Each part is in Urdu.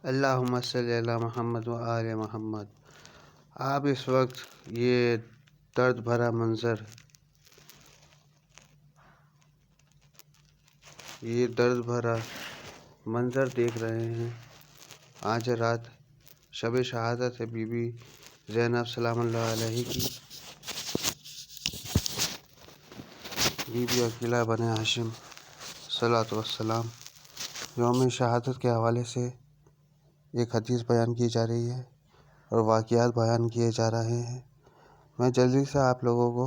اللہم صلی علی محمد و آل محمد۔ آپ اس وقت یہ درد بھرا منظر دیکھ رہے ہیں۔ آج رات شب شہادت ہے بی بی زینب سلام اللہ علیہ کی، بی بی عقیلہ بن ہاشم صلوات والسلام۔ یوم شہادت کے حوالے سے ایک حدیث بیان کی جا رہی ہے اور واقعات بیان کیے جا رہے ہیں۔ میں جلدی سے آپ لوگوں کو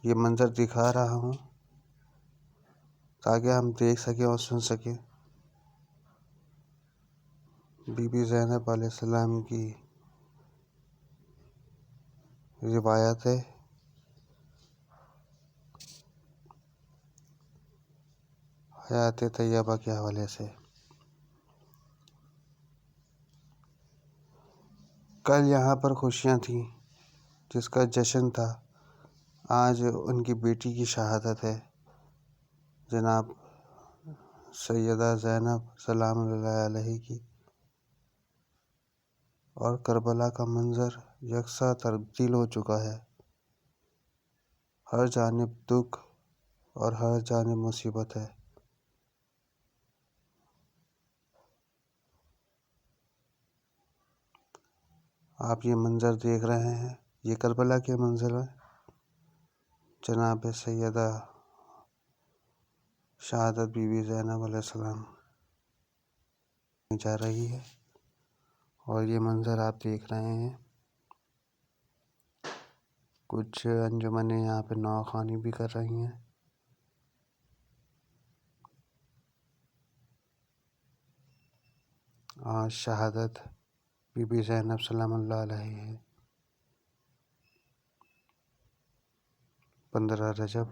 یہ منظر دکھا رہا ہوں تاکہ ہم دیکھ سکیں اور سن سکیں۔ بی بی زینب علیہ السلام کی روایت ہے، حیات طیبہ کے حوالے سے۔ کل یہاں پر خوشیاں تھیں جس کا جشن تھا۔ آج ان کی بیٹی کی شہادت ہے، جناب سیدہ زینب سلام اللہ علیہ کی، اور کربلا کا منظر یکساں تبدیل ہو چکا ہے۔ ہر جانب دکھ اور ہر جانب مصیبت ہے۔ آپ یہ منظر دیکھ رہے ہیں، یہ کربلا کے منظر ہے۔ جناب سیدہ شہادت بی بی زینب علیہ السلام جا رہی ہے اور یہ منظر آپ دیکھ رہے ہیں۔ کچھ انجمنیں یہاں پہ نوخوانی بھی کر رہی ہیں۔ آج شہادت بی بی زینب سلام اللہ علیہ ہے، 15 رجب